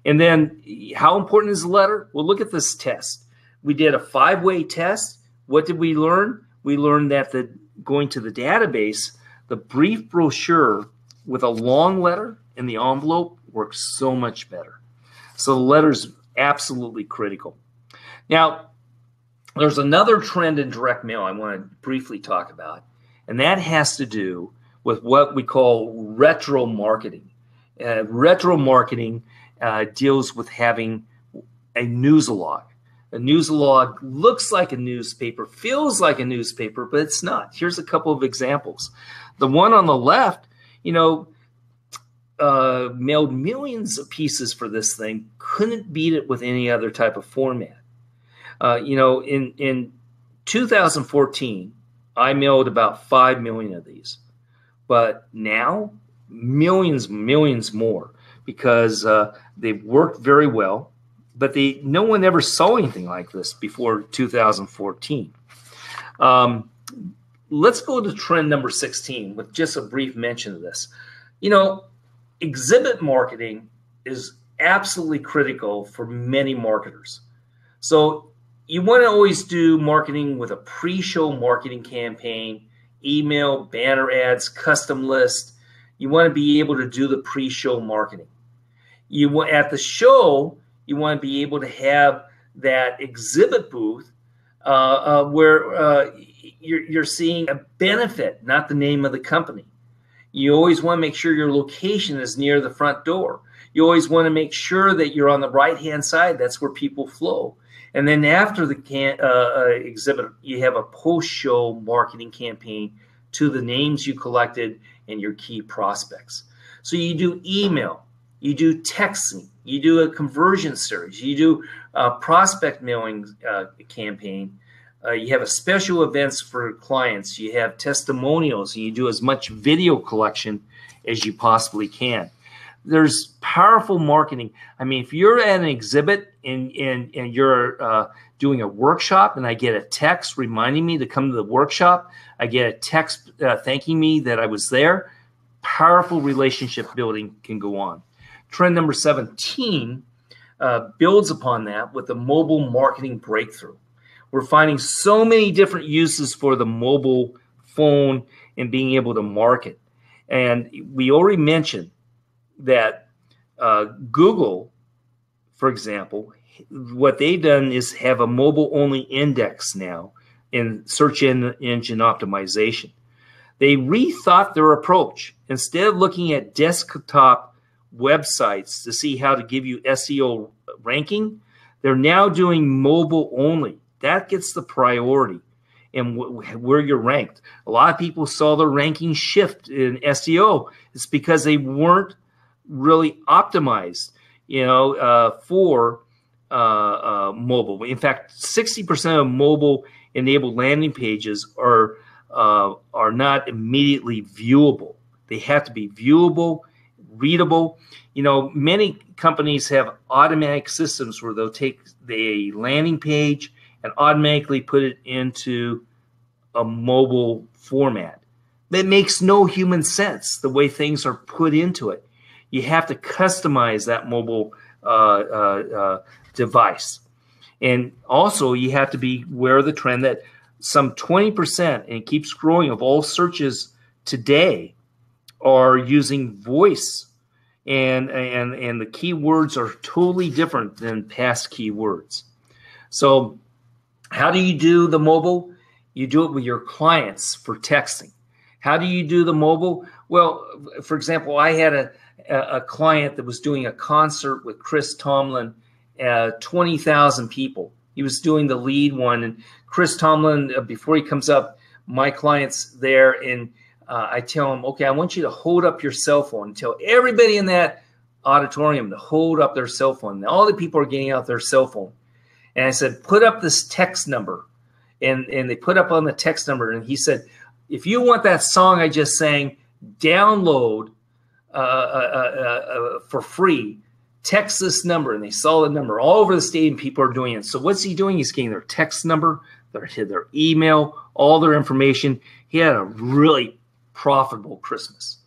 [SPEAKER 2] And then how important is the letter? Well, look at this test. We did a 5-way test. What did we learn? We learned that going to the database, the brief brochure with a long letter in the envelope works so much better. So the letter's absolutely critical. Now, there's another trend in direct mail I want to briefly talk about, and that has to do with what we call retro marketing. Retro marketing deals with having a newsalog. A newsalog looks like a newspaper, feels like a newspaper, but it's not. Here's a couple of examples. The one on the left, mailed millions of pieces for this thing, couldn't beat it with any other type of format. In 2014, I mailed about 5 million of these. But now, millions more, because they've worked very well, but no one ever saw anything like this before 2014. Let's go to trend number 16 with just a brief mention of this. Exhibit marketing is absolutely critical for many marketers. So you want to always do marketing with a pre-show marketing campaign, email, banner ads, custom list. You want to be able to do the pre-show marketing. At the show, you want to be able to have that exhibit booth where you're seeing a benefit, not the name of the company. You always want to make sure your location is near the front door. You always want to make sure that you're on the right-hand side. That's where people flow. And then after the exhibit, you have a post-show marketing campaign to the names you collected and your key prospects. So you do email, you do texting, you do a conversion series, you do a prospect mailing campaign. You have a special events for clients. You have testimonials, and you do as much video collection as you possibly can. There's powerful marketing. I mean, if you're at an exhibit and you're doing a workshop, and I get a text reminding me to come to the workshop, I get a text thanking me that I was there, powerful relationship building can go on. Trend number 17 builds upon that with the mobile marketing breakthrough. We're finding so many different uses for the mobile phone and being able to market. And we already mentioned that Google, for example, what they've done is have a mobile-only index now in search engine optimization. They rethought their approach. Instead of looking at desktop websites to see how to give you SEO ranking, they're now doing mobile only. That gets the priority and where you're ranked. A lot of people saw their ranking shift in SEO. It's because they weren't really optimized, for mobile. In fact, 60% of mobile-enabled landing pages are are not immediately viewable. They have to be viewable, readable. You know, many companies have automatic systems where they'll take the landing page and automatically put it into a mobile format. That makes no human sense, the way things are put into it. You have to customize that mobile device. And also, you have to be aware of the trend that some 20%, and it keeps growing, of all searches today are using voice. And the keywords are totally different than past keywords. So how do you do the mobile? You do it with your clients for texting. How do you do the mobile? Well, for example, I had a client that was doing a concert with Chris Tomlin, 20,000 people. He was doing the lead one. And Chris Tomlin, before he comes up, my client's there, and I tell him, okay, I want you to hold up your cell phone and tell everybody in that auditorium to hold up their cell phone. And all the people are getting out their cell phone. And I said, put up this text number. And they put up on the text number. And he said, if you want that song I just sang, download for free, text this number. And they saw the number all over the stadium. People are doing it. So what's he doing? He's getting their text number, their email, all their information. He had a really profitable Christmas.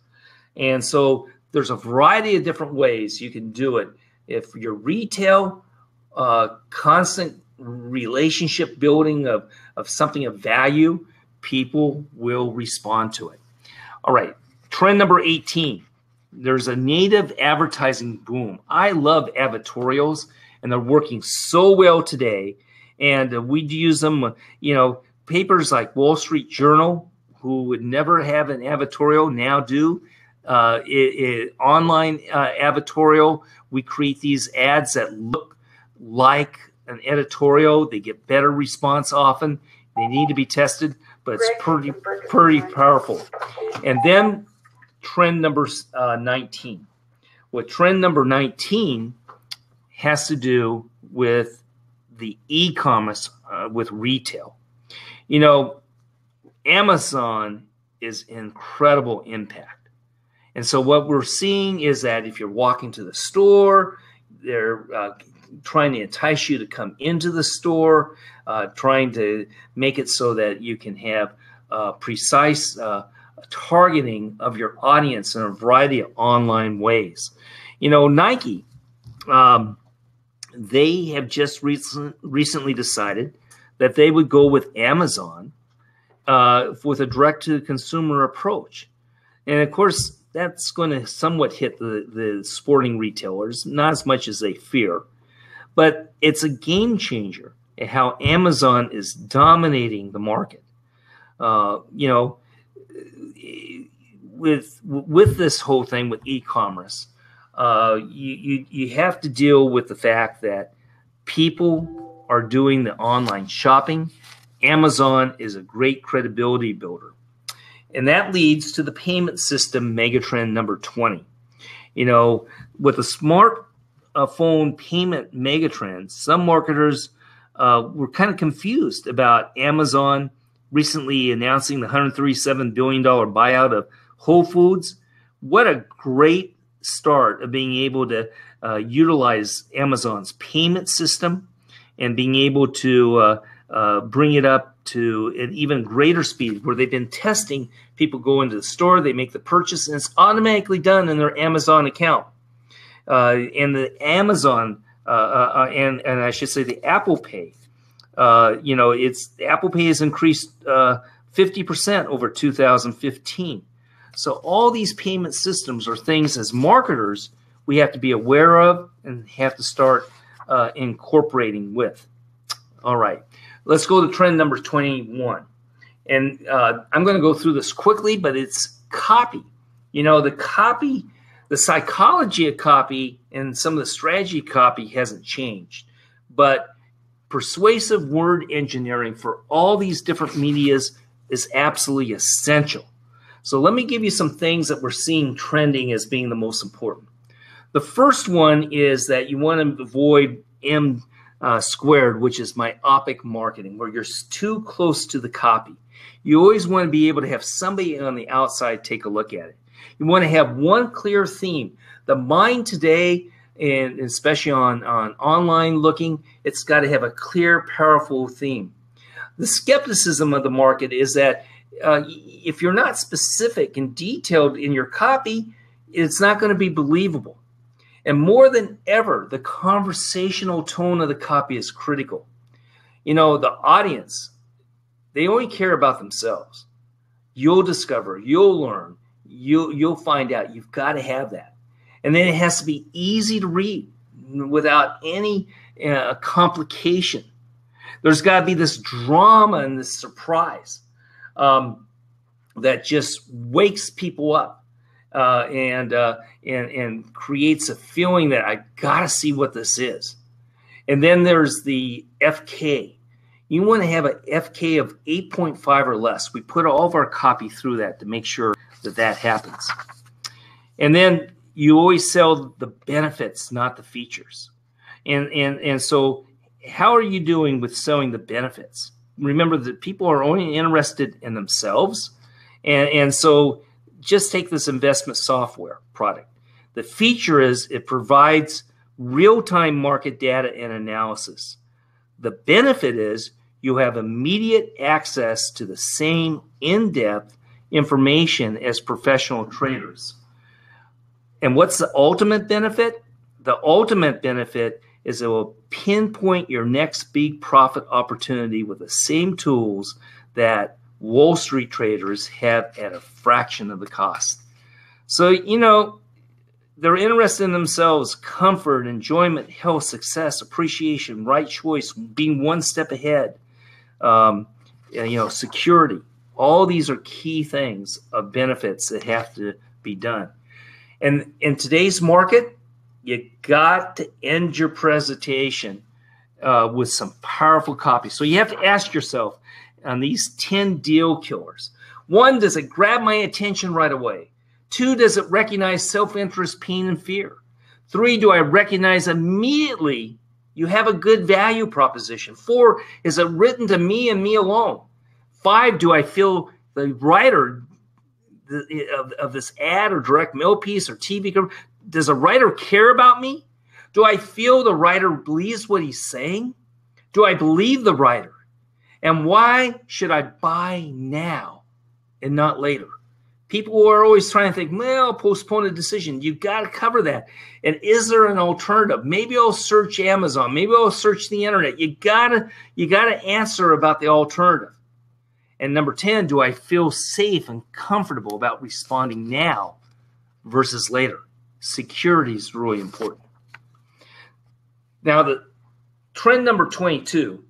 [SPEAKER 2] And so there's a variety of different ways you can do it. If you're retail, constant relationship building of something of value, people will respond to it. All right, trend number 18. There's a native advertising boom. I love advertorials, and they're working so well today. And we use them, you know, papers like Wall Street Journal, who would never have an advertorial, now do. Online advertorial, we create these ads that look like an editorial. They get better response often. They need to be tested, but it's pretty powerful. And then trend number 19. What trend number 19 has to do with the e-commerce with retail. You know, Amazon is incredible impact. And so what we're seeing is that if you're walking to the store, they're trying to entice you to come into the store, trying to make it so that you can have precise targeting of your audience in a variety of online ways. You know, Nike, they have just recently decided that they would go with Amazon with a direct-to-consumer approach. And, of course, that's going to somewhat hit the sporting retailers, not as much as they fear. But it's a game changer at how Amazon is dominating the market. You know, with this whole thing with e-commerce, you have to deal with the fact that people are doing the online shopping. Amazon is a great credibility builder. And that leads to the payment system megatrend number 20. You know, with the smartphone payment megatrend, some marketers were kind of confused about Amazon recently announcing the $137 billion buyout of Whole Foods. What a great start of being able to utilize Amazon's payment system and being able to bring it up to an even greater speed, where they've been testing. People go into the store, they make the purchase, and it's automatically done in their Amazon account. And the Amazon, and I should say the Apple Pay, you know, Apple Pay has increased 50% over 2015. So all these payment systems are things as marketers we have to be aware of and have to start incorporating with. All right, let's go to trend number 21. And I'm going to go through this quickly, but it's copy. You know, the psychology of copy and some of the strategy of copy hasn't changed. But persuasive word engineering for all these different medias is absolutely essential. So let me give you some things that we're seeing trending as being the most important. The first one is that you want to avoid squared, which is myopic marketing, where you're too close to the copy. You always want to be able to have somebody on the outside take a look at it. You want to have one clear theme. The mind today, and especially on online looking, it's got to have a clear, powerful theme. The skepticism of the market is that if you're not specific and detailed in your copy, it's not going to be believable. And more than ever, the conversational tone of the copy is critical. You know, the audience, they only care about themselves. You'll discover, you'll learn, you'll find out. You've got to have that. And then it has to be easy to read without any complication. There's got to be this drama and this surprise that just wakes people up and creates a feeling that I got to see what this is. And then there's the FK. You want to have an FK of 8.5 or less. We put all of our copy through that to make sure that that happens. And then you always sell the benefits, not the features. And so how are you doing with selling the benefits? Remember that people are only interested in themselves. And so just take this investment software product. The feature is it provides real-time market data and analysis. The benefit is you have immediate access to the same in-depth information as professional traders. And what's the ultimate benefit? The ultimate benefit is it will pinpoint your next big profit opportunity with the same tools that Wall Street traders have at a fraction of the cost. So, you know, they're interested in themselves, comfort, enjoyment, health, success, appreciation, right choice, being one step ahead, security. All these are key things of benefits that have to be done. And in today's market, you got to end your presentation with some powerful copy. So you have to ask yourself on these 10 deal killers. 1, does it grab my attention right away? 2, does it recognize self-interest, pain, and fear? 3, do I recognize immediately you have a good value proposition? 4, is it written to me and me alone? 5, do I feel the writer of this ad or direct mail piece or TV cover, does a writer care about me? Do I feel the writer believes what he's saying? Do I believe the writer? And why should I buy now and not later? People are always trying to think, well, postpone a decision. You've got to cover that. And is there an alternative? Maybe I'll search Amazon. Maybe I'll search the internet. You gotta answer about the alternative. And number 10, do I feel safe and comfortable about responding now versus later? Security is really important. Now, the trend number 22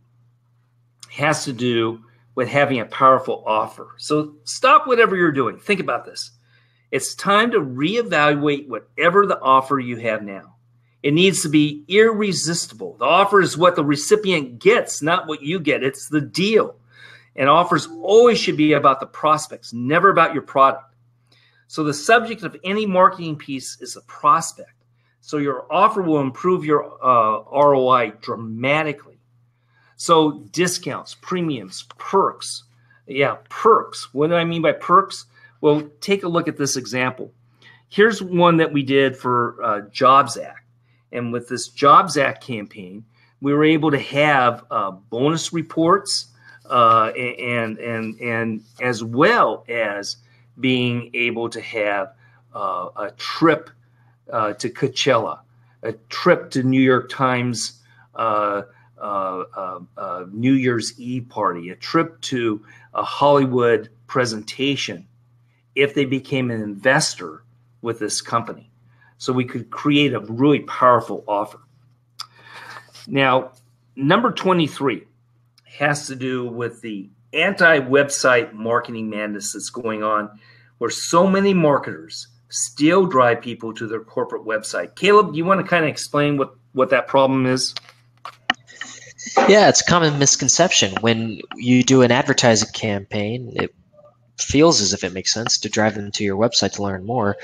[SPEAKER 2] has to do with having a powerful offer. So stop whatever you're doing. Think about this. It's time to reevaluate whatever the offer you have now. It needs to be irresistible. The offer is what the recipient gets, not what you get. It's the deal. And offers always should be about the prospects, never about your product. So the subject of any marketing piece is the prospect. So your offer will improve your ROI dramatically. So discounts, premiums, perks. Yeah, perks. What do I mean by perks? Well, take a look at this example. Here's one that we did for Jobs Act. And with this Jobs Act campaign, we were able to have bonus reports and as well as being able to have a trip to Coachella, a trip to New York Times New Year's Eve party, a trip to a Hollywood presentation if they became an investor with this company. So we could create a really powerful offer. Now, number 23 has to do with the anti-website marketing madness that's going on, where so many marketers still drive people to their corporate website. Caleb, do you want to kind of explain what that problem is?
[SPEAKER 1] Yeah, it's a common misconception. When you do an advertising campaign, it feels as if it makes sense to drive them to your website to learn more.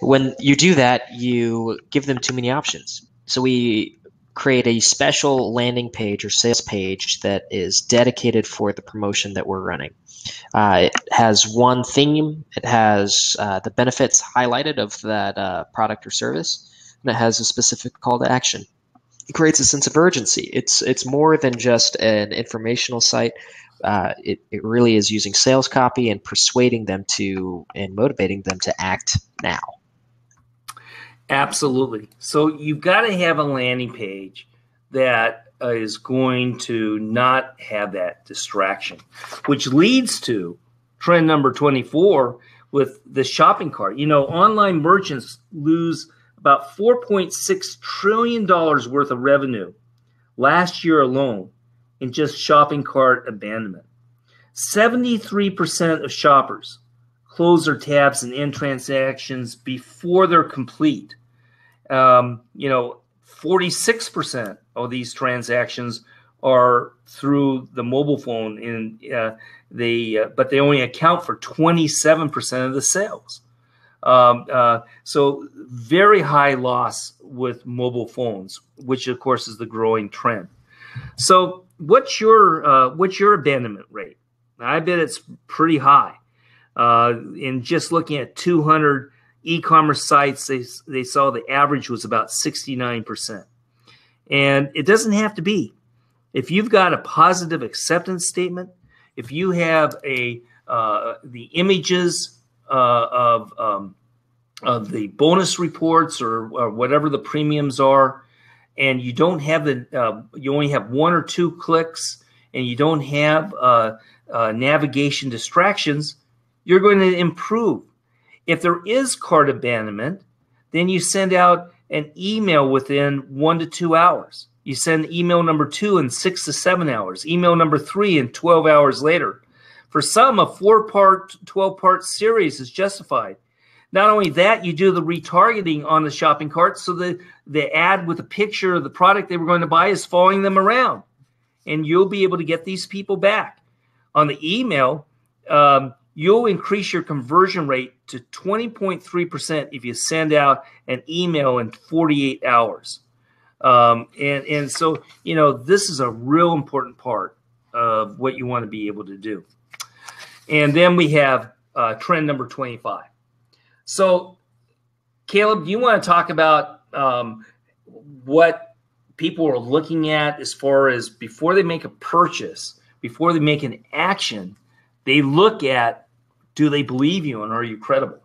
[SPEAKER 1] When you do that, you give them too many options. So we create a special landing page or sales page that is dedicated for the promotion that we're running. It has one theme. It has the benefits highlighted of that product or service, and it has a specific call to action. It creates a sense of urgency. It's more than just an informational site. It really is using sales copy and persuading them to and motivating them to act now.
[SPEAKER 2] Absolutely. So you've got to have a landing page that is going to not have that distraction, which leads to trend number 24 with the shopping cart. You know, online merchants lose about $4.6 trillion worth of revenue last year alone in just shopping cart abandonment. 73% of shoppers close their tabs and end transactions before they're complete. 46% of these transactions are through the mobile phone, and but they only account for 27% of the sales. So very high loss with mobile phones, which of course is the growing trend. So what's your abandonment rate? I bet it's pretty high. In just looking at 200 e-commerce sites, they saw the average was about 69%. And it doesn't have to be. If you've got a positive acceptance statement, if you have the images of the bonus reports or whatever the premiums are, and you don't have you only have one or two clicks, and you don't have navigation distractions, you're going to improve. If there is cart abandonment, then you send out an email within 1 to 2 hours. You send email number 2 in 6 to 7 hours, email number 3 in 12 hours later. For some, a 4-part, 12-part series is justified. Not only that, you do the retargeting on the shopping cart, so the ad with a picture of the product they were going to buy is following them around. And you'll be able to get these people back. On the email, you'll increase your conversion rate to 20.3% if you send out an email in 48 hours. And so, you know, this is a real important part of what you want to be able to do. And then we have trend number 25. So, Caleb, do you want to talk about what people are looking at as far as before they make a purchase, before they make an action, they look at, do they believe you and are you credible?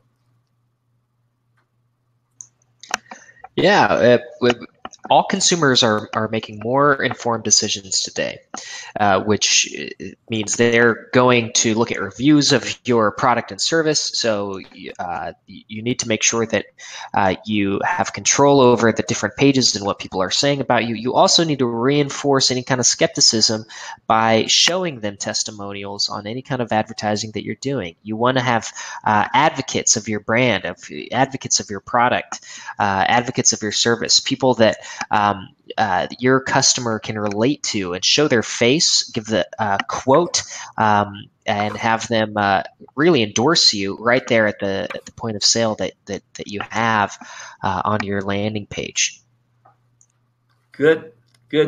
[SPEAKER 1] Yeah, all consumers are making more informed decisions today, which means they're going to look at reviews of your product and service. So you need to make sure that you have control over the different pages and what people are saying about you. You also need to reinforce any kind of skepticism by showing them testimonials on any kind of advertising that you're doing. You want to have advocates of your brand, advocates of your product, advocates of your service, people that your customer can relate to and show their face, give the quote, and have them really endorse you right there at the point of sale that you have on your landing page. Good.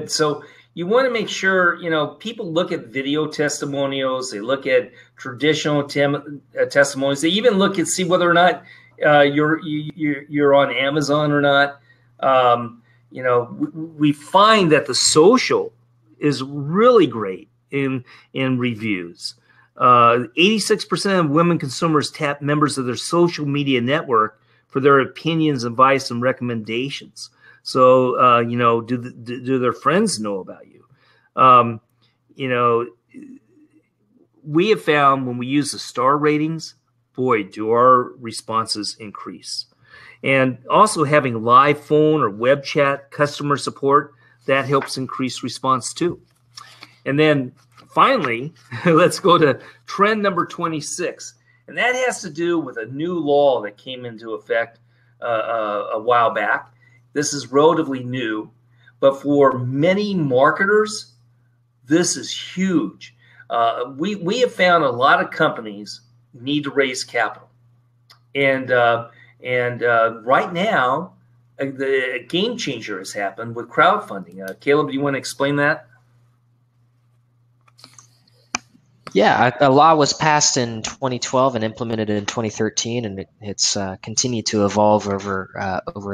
[SPEAKER 1] So you want to make sure, you know, people look at video testimonials, they look at traditional testimonials, they even look and see whether or not you're on Amazon or not. You know, we find that the social is really great in reviews. 86% of women consumers tap members of their social media network for their opinions, advice, and recommendations. So, you know, do their friends know about you? You know, we have found when we use the star ratings, boy, do our responses increase. And also having live phone or web chat customer support, that helps increase response too. And then finally, let's go to trend number 26. And that has to do with a new law that came into effect a while back. This is relatively new, but for many marketers, this is huge. We have found a lot of companies need to raise capital. And right now,
[SPEAKER 2] the game changer has happened with crowdfunding. Caleb, do you want to explain that?
[SPEAKER 1] Yeah, a law was passed in 2012 and implemented in 2013, and it's continued to evolve over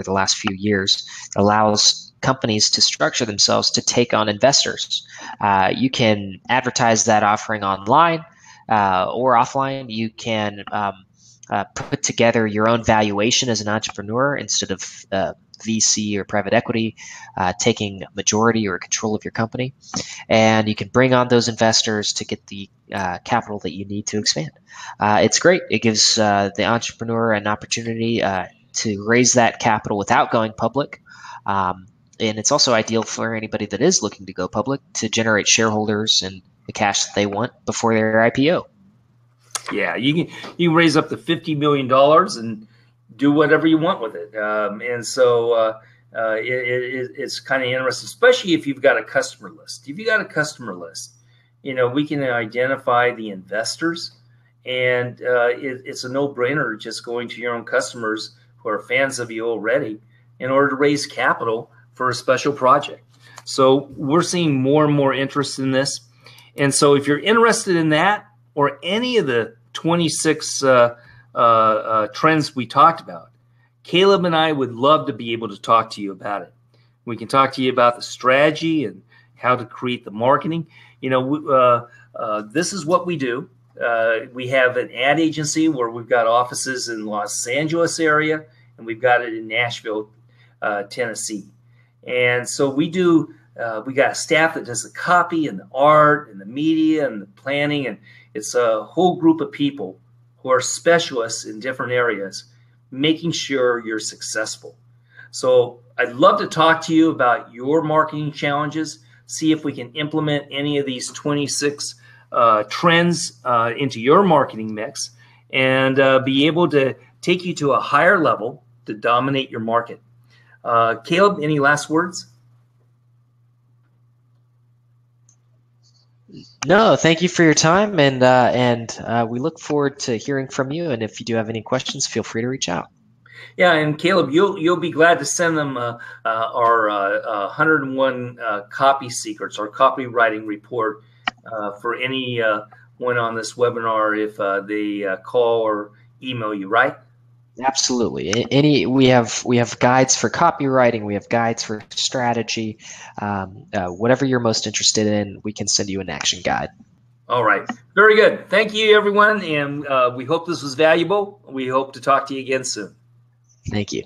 [SPEAKER 1] the last few years. It allows companies to structure themselves to take on investors. You can advertise that offering online or offline. You can put together your own valuation as an entrepreneur instead of VC or private equity taking majority or control of your company. And you can bring on those investors to get the capital that you need to expand. It's great. It gives the entrepreneur an opportunity to raise that capital without going public. And it's also ideal for anybody that is looking to go public to generate shareholders and the cash that they want before their IPO. Yeah,
[SPEAKER 2] you can raise up to $50 million and do whatever you want with it. And so it's kind of interesting, especially if you've got a customer list. If you got a customer list, we can identify the investors, and it's a no-brainer just going to your own customers who are fans of you already in order to raise capital for a special project. So we're seeing more and more interest in this. And so if you're interested in that or any of the 26 trends we talked about, Caleb and I would love to be able to talk to you about it. We can talk to you about the strategy and how to create the marketing. This is what we do. We have an ad agency where we've got offices in Los Angeles area, and we've got it in Nashville, Tennessee. And so we got a staff that does the copy and the art and the media and the planning, and it's a whole group of people who are specialists in different areas, making sure you're successful. So I'd love to talk to you about your marketing challenges, see if we can implement any of these 26 trends into your marketing mix, and be able to take you to a higher level to dominate your market. Caleb, any last words?
[SPEAKER 1] No, thank you for your time, and we look forward to hearing from you. And if you do have any questions, feel free to reach out.
[SPEAKER 2] Yeah, and Caleb, you'll be glad to send them our 101 copy secrets, our copywriting report for any one on this webinar if they call or email you, right?
[SPEAKER 1] Absolutely. We have guides for copywriting. We have guides for strategy. Whatever you're most interested in, we can send you an action guide.
[SPEAKER 2] All right. Very good. Thank you, everyone. And we hope this was valuable. We hope to talk to you again soon.
[SPEAKER 1] Thank you.